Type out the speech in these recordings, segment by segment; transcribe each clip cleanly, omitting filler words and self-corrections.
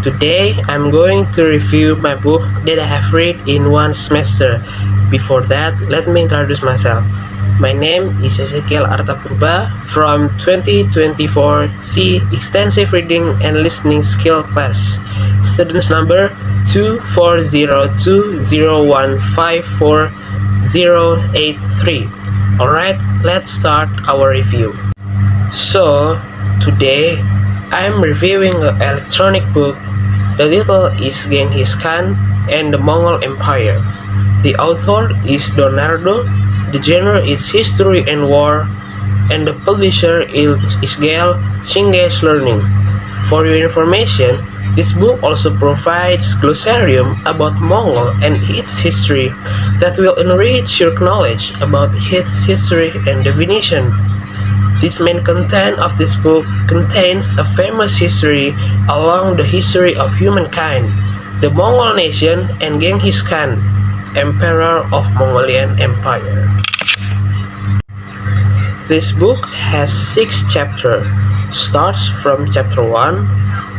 Today I'm going to review my book that I have read in one semester. Before that, let me introduce myself. My name is Ezekiel Artapurba from 2024 C Extensive Reading and Listening Skill class. Students number 24020154083. Alright, let's start our review. So, today I'm reviewing an electronic book. The title is Genghis Khan and the Mongol Empire. The author is Donardo, the genre is History and War, and the publisher is Gale Shinge's Learning. For your information, this book also provides glossarium about Mongol and its history that will enrich your knowledge about its history and definition. This main content of this book contains a famous history along the history of humankind, the Mongol nation, and Genghis Khan, Emperor of Mongolian Empire. This book has 6 chapters. Starts from chapter 1.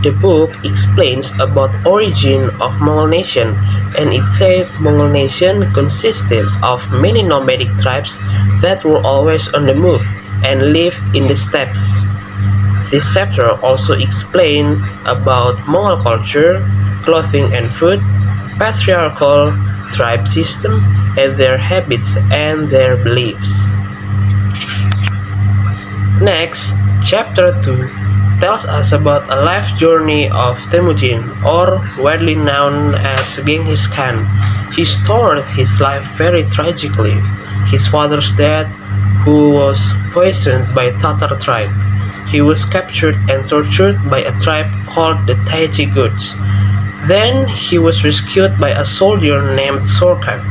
The book explains about origin of Mongol nation, and it said Mongol nation consisted of many nomadic tribes that were always on the move and lived in the steppes. This chapter also explains about Mongol culture, clothing and food, patriarchal tribe system, and their habits and their beliefs. Next, chapter 2 tells us about a life journey of Temujin, or widely known as Genghis Khan. He started his life very tragically. His father's death, who was poisoned by Tatar tribe. He was captured and tortured by a tribe called the Taiji Goths. Then he was rescued by a soldier named Sorkhan.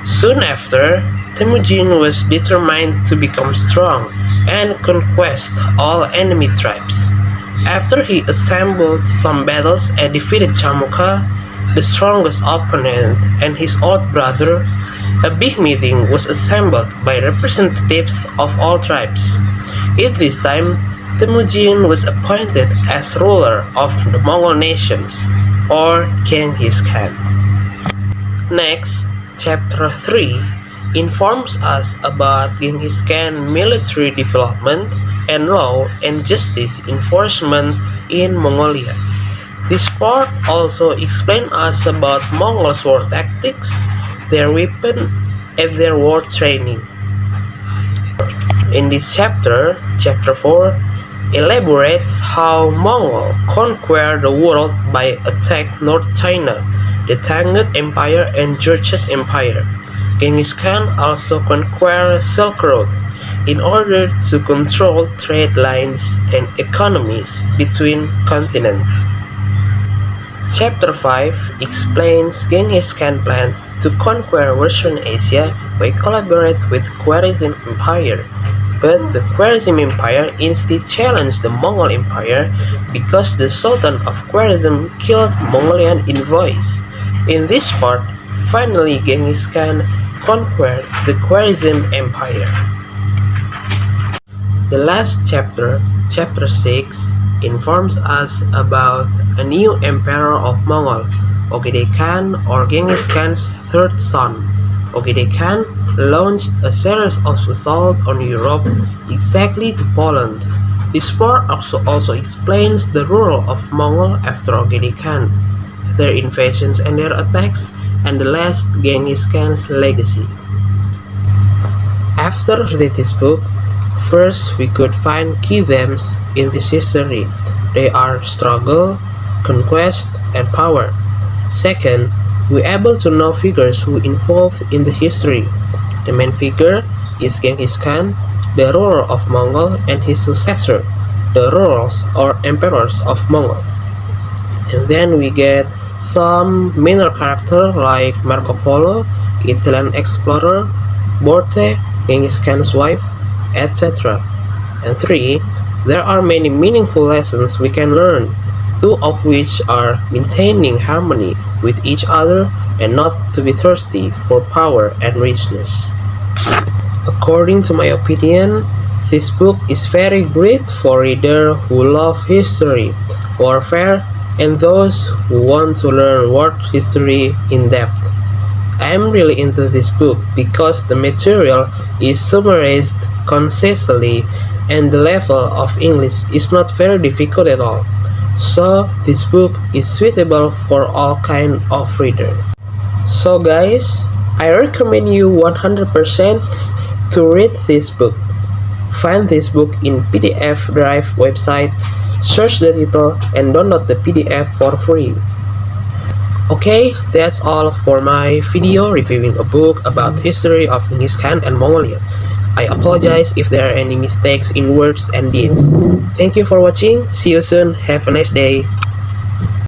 Soon after, Temujin was determined to become strong and conquest all enemy tribes. After he assembled some battles and defeated Chamukha, the strongest opponent, and his old brother, a big meeting was assembled by representatives of all tribes. At this time, Temujin was appointed as ruler of the Mongol nations, or Genghis Khan. Next, chapter 3 informs us about Genghis Khan's military development and law and justice enforcement in Mongolia. This part also explains us about Mongol war tactics, their weapon, and their war training. In this chapter, chapter 4, elaborates how Mongol conquered the world by attack North China, the Tangut Empire and Jurchet Empire. Genghis Khan also conquered Silk Road in order to control trade lines and economies between continents. Chapter 5 explains Genghis Khan's plan to conquer Western Asia by collaborating with Khwarezm Empire, but the Khwarezm Empire instead challenged the Mongol Empire because the Sultan of Khwarezm killed Mongolian envoys. In this part, finally Genghis Khan conquered the Khwarezm Empire. The last chapter, chapter 6, informs us about a new emperor of Mongol, Ogedei Khan, or Genghis Khan's third son. Ogedei Khan launched a series of assaults on Europe, exactly to Poland. This part also explains the rule of Mongol after Ogedei Khan, their invasions and their attacks, and the last Genghis Khan's legacy. After reading this book, first we could find key themes in this history. They are struggle, conquest, and power. Second, we're able to know figures who involved in the history. The main figure is Genghis Khan, the ruler of Mongol, and his successor, the rulers or emperors of Mongol. And then we get some minor characters like Marco Polo, Italian explorer, Borte, Genghis Khan's wife, etc. And 3, there are many meaningful lessons we can learn, 2 of which are maintaining harmony with each other and not to be thirsty for power and richness. According to my opinion, this book is very great for readers who love history, warfare, and those who want to learn world history in depth. I'm really into this book because the material is summarized concisely and the level of English is not very difficult at all. So this book is suitable for all kind of reader. So guys, I recommend you 100% to read this book. Find this book in PDF Drive website, search the title and download the PDF for free. Okay, that's all for my video reviewing a book about history of Genghis Khan and Mongolia. I apologize if there are any mistakes in words and deeds. Thank you for watching. See you soon. Have a nice day.